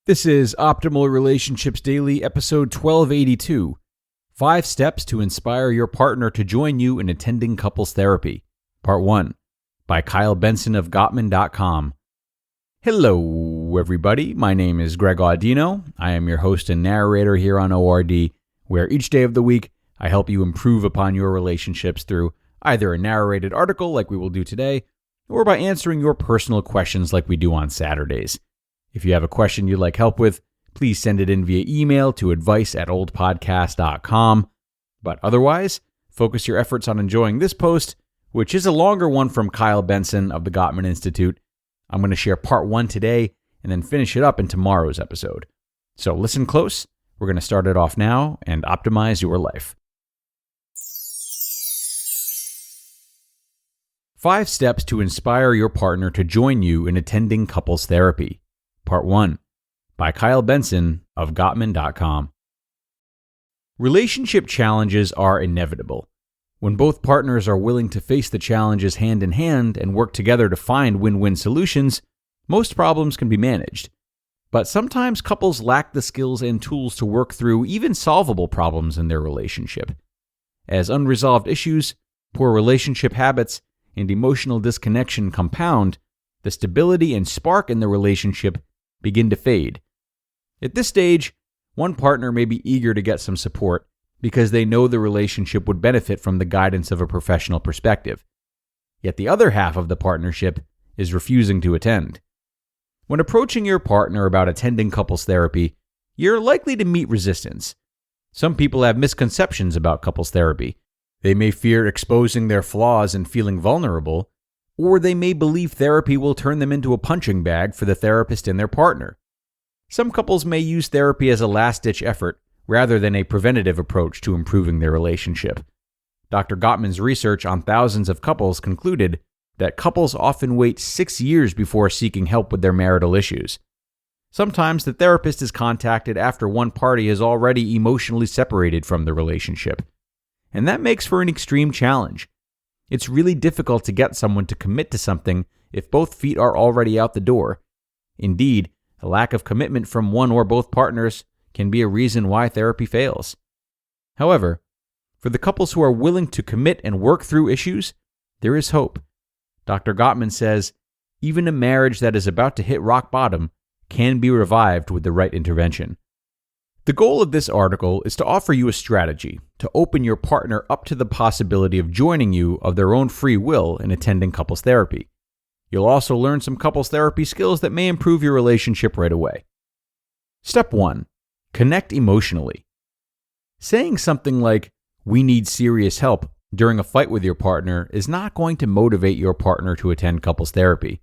This is Optimal Relationships Daily, episode 1282, 5 Steps to Inspire Your Partner to Join You in Attending Couples Therapy, Part 1, by Kyle Benson of Gottman.com. Hello, everybody. My name is Greg Audino. I am your host and narrator here on ORD, where each day of the week I help you improve upon your relationships through either a narrated article like we will do today, or by answering your personal questions like we do on Saturdays. If you have a question you'd like help with, please send it in via email to advice@oldpodcast.com. But otherwise, focus your efforts on enjoying this post, which is a longer one from Kyle Benson of the Gottman Institute. I'm going to share part 1 today and then finish it up in tomorrow's episode. So listen close. We're going to start it off now and optimize your life. 5 Steps to Inspire Your Partner to Join You in Attending Couples Therapy, Part 1, by Kyle Benson of Gottman.com. Relationship challenges are inevitable. When both partners are willing to face the challenges hand in hand and work together to find win-win solutions, most problems can be managed. But sometimes couples lack the skills and tools to work through even solvable problems in their relationship. As unresolved issues, poor relationship habits, and emotional disconnection compound, the stability and spark in the relationship begin to fade. At this stage, one partner may be eager to get some support because they know the relationship would benefit from the guidance of a professional perspective. Yet the other half of the partnership is refusing to attend. When approaching your partner about attending couples therapy, you're likely to meet resistance. Some people have misconceptions about couples therapy. They may fear exposing their flaws and feeling vulnerable, or they may believe therapy will turn them into a punching bag for the therapist and their partner. Some couples may use therapy as a last-ditch effort rather than a preventative approach to improving their relationship. Dr. Gottman's research on thousands of couples concluded that couples often wait 6 years before seeking help with their marital issues. Sometimes the therapist is contacted after one party is already emotionally separated from the relationship. And that makes for an extreme challenge. It's really difficult to get someone to commit to something if both feet are already out the door. Indeed, a lack of commitment from one or both partners can be a reason why therapy fails. However, for the couples who are willing to commit and work through issues, there is hope. Dr. Gottman says, even a marriage that is about to hit rock bottom can be revived with the right intervention. The goal of this article is to offer you a strategy to open your partner up to the possibility of joining you of their own free will in attending couples therapy. You'll also learn some couples therapy skills that may improve your relationship right away. Step 1. Connect emotionally. Saying something like, "We need serious help," during a fight with your partner is not going to motivate your partner to attend couples therapy.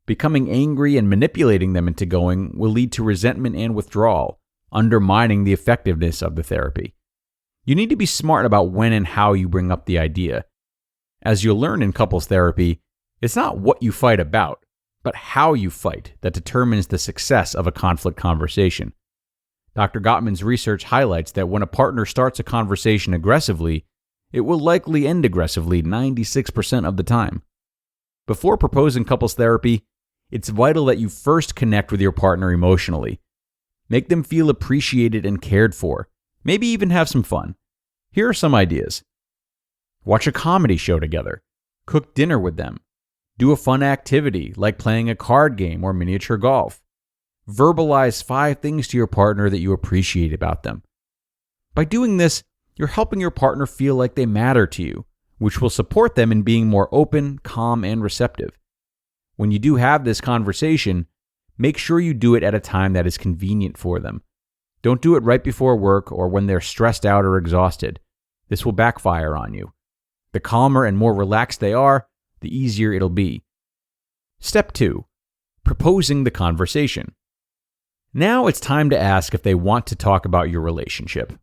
Becoming angry and manipulating them into going will lead to resentment and withdrawal, undermining the effectiveness of the therapy. You need to be smart about when and how you bring up the idea. As you'll learn in couples therapy, it's not what you fight about, but how you fight that determines the success of a conflict conversation. Dr. Gottman's research highlights that when a partner starts a conversation aggressively, it will likely end aggressively 96% of the time. Before proposing couples therapy, it's vital that you first connect with your partner emotionally. Make them feel appreciated and cared for. Maybe even have some fun. Here are some ideas. Watch a comedy show together. Cook dinner with them. Do a fun activity like playing a card game or miniature golf. Verbalize 5 things to your partner that you appreciate about them. By doing this, you're helping your partner feel like they matter to you, which will support them in being more open, calm, and receptive. When you do have this conversation, make sure you do it at a time that is convenient for them. Don't do it right before work or when they're stressed out or exhausted. This will backfire on you. The calmer and more relaxed they are, the easier it'll be. Step 2. Proposing the conversation. Now it's time to ask if they want to talk about your relationship.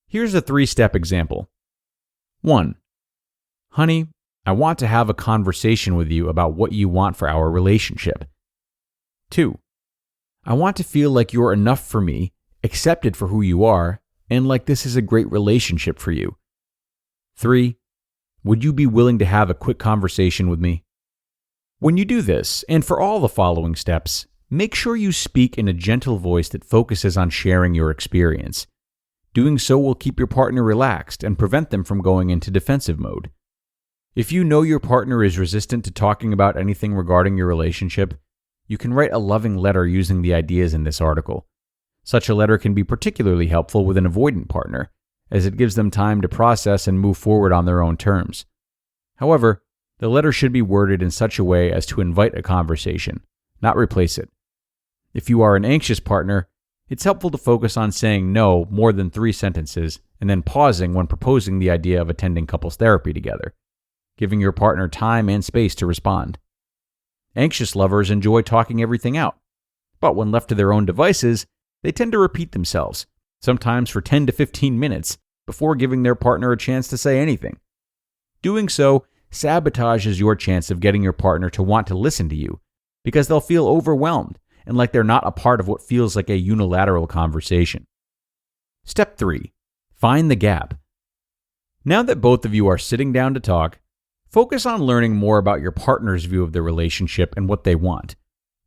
Here's a 3-step example. 1. Honey, I want to have a conversation with you about what you want for our relationship. 2. I want to feel like you're enough for me, accepted for who you are, and like this is a great relationship for you. 3. Would you be willing to have a quick conversation with me? When you do this, and for all the following steps, make sure you speak in a gentle voice that focuses on sharing your experience. Doing so will keep your partner relaxed and prevent them from going into defensive mode. If you know your partner is resistant to talking about anything regarding your relationship, you can write a loving letter using the ideas in this article. Such a letter can be particularly helpful with an avoidant partner, as it gives them time to process and move forward on their own terms. However, the letter should be worded in such a way as to invite a conversation, not replace it. If you are an anxious partner, it's helpful to focus on saying no more than 3 sentences and then pausing when proposing the idea of attending couples therapy together, giving your partner time and space to respond. Anxious lovers enjoy talking everything out, but when left to their own devices, they tend to repeat themselves, sometimes for 10 to 15 minutes, before giving their partner a chance to say anything. Doing so sabotages your chance of getting your partner to want to listen to you, because they'll feel overwhelmed and like they're not a part of what feels like a unilateral conversation. Step 3. Find the gap. Now that both of you are sitting down to talk, focus on learning more about your partner's view of the relationship and what they want.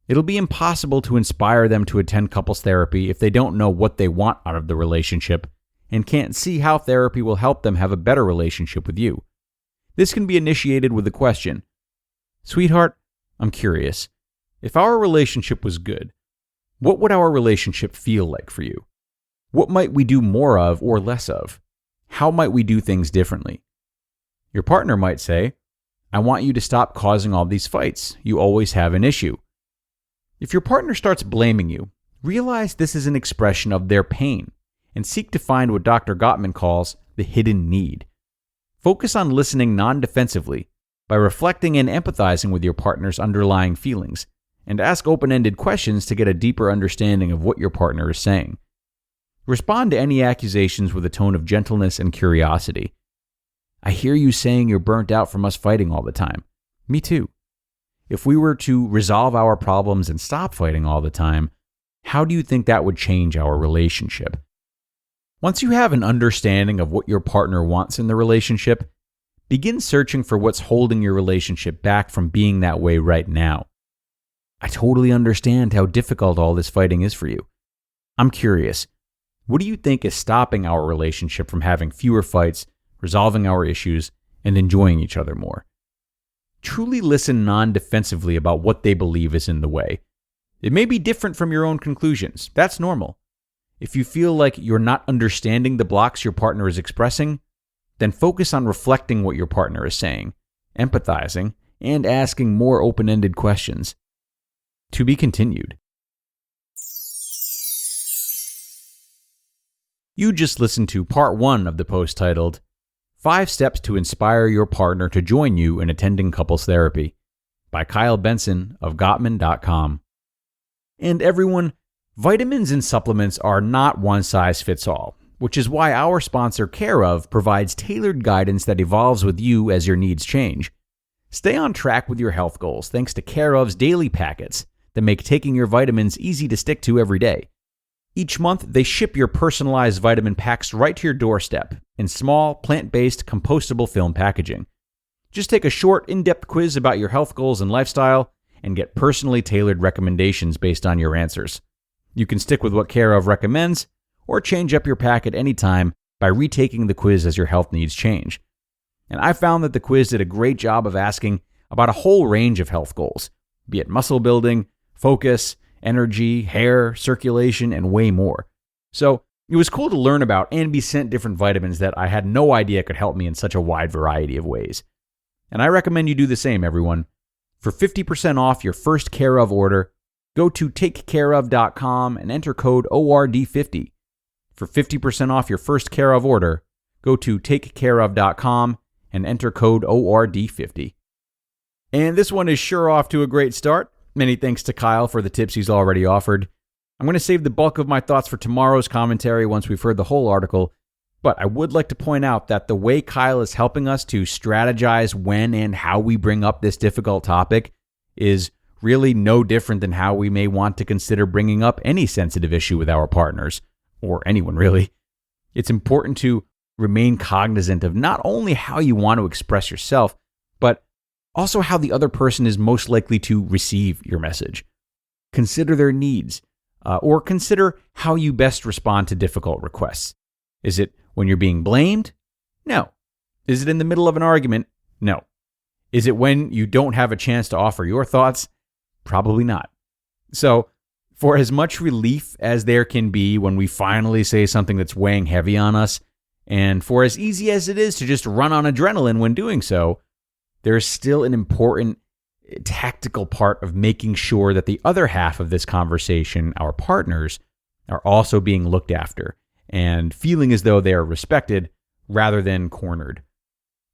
It'll be impossible to inspire them to attend couples therapy if they don't know what they want out of the relationship and can't see how therapy will help them have a better relationship with you. This can be initiated with the question, "Sweetheart, I'm curious. If our relationship was good, what would our relationship feel like for you? What might we do more of or less of? How might we do things differently?" Your partner might say, "I want you to stop causing all these fights. You always have an issue." If your partner starts blaming you, realize this is an expression of their pain and seek to find what Dr. Gottman calls the hidden need. Focus on listening non-defensively by reflecting and empathizing with your partner's underlying feelings, and ask open-ended questions to get a deeper understanding of what your partner is saying. Respond to any accusations with a tone of gentleness and curiosity. "I hear you saying you're burnt out from us fighting all the time. Me too. If we were to resolve our problems and stop fighting all the time, how do you think that would change our relationship?" Once you have an understanding of what your partner wants in the relationship, begin searching for what's holding your relationship back from being that way right now. "I totally understand how difficult all this fighting is for you. I'm curious, what do you think is stopping our relationship from having fewer fights, resolving our issues, and enjoying each other more?" Truly listen non-defensively about what they believe is in the way. It may be different from your own conclusions. That's normal. If you feel like you're not understanding the blocks your partner is expressing, then focus on reflecting what your partner is saying, empathizing, and asking more open-ended questions. To be continued. You just listened to part 1 of the post titled, 5 Steps to Inspire Your Partner to Join You in Attending Couples Therapy by Kyle Benson of Gottman.com. And everyone, vitamins and supplements are not one size fits all, which is why our sponsor Care Of provides tailored guidance that evolves with you as your needs change. Stay on track with your health goals thanks to Care Of's daily packets that make taking your vitamins easy to stick to every day. Each month, they ship your personalized vitamin packs right to your doorstep in small, plant-based, compostable film packaging. Just take a short, in-depth quiz about your health goals and lifestyle and get personally tailored recommendations based on your answers. You can stick with what Care Of recommends or change up your pack at any time by retaking the quiz as your health needs change. And I found that the quiz did a great job of asking about a whole range of health goals, be it muscle building, focus, energy, hair, circulation, and way more. So it was cool to learn about and be sent different vitamins that I had no idea could help me in such a wide variety of ways. And I recommend you do the same, everyone. For 50% off your first Care Of order, go to takecareof.com and enter code ORD50. For 50% off your first Care Of order, go to takecareof.com and enter code ORD50. And this one is sure off to a great start. Many thanks to Kyle for the tips he's already offered. I'm going to save the bulk of my thoughts for tomorrow's commentary once we've heard the whole article, but I would like to point out that the way Kyle is helping us to strategize when and how we bring up this difficult topic is really no different than how we may want to consider bringing up any sensitive issue with our partners, or anyone really. It's important to remain cognizant of not only how you want to express yourself, but also how the other person is most likely to receive your message. Consider their needs, or consider how you best respond to difficult requests. Is it when you're being blamed? No. Is it in the middle of an argument? No. Is it when you don't have a chance to offer your thoughts? Probably not. So, for as much relief as there can be when we finally say something that's weighing heavy on us, and for as easy as it is to just run on adrenaline when doing so, there is still an important tactical part of making sure that the other half of this conversation, our partners, are also being looked after and feeling as though they are respected rather than cornered.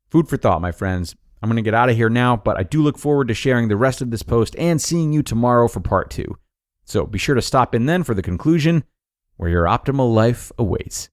Food for thought, my friends. I'm going to get out of here now, but I do look forward to sharing the rest of this post and seeing you tomorrow for part 2. So be sure to stop in then for the conclusion, where your optimal life awaits.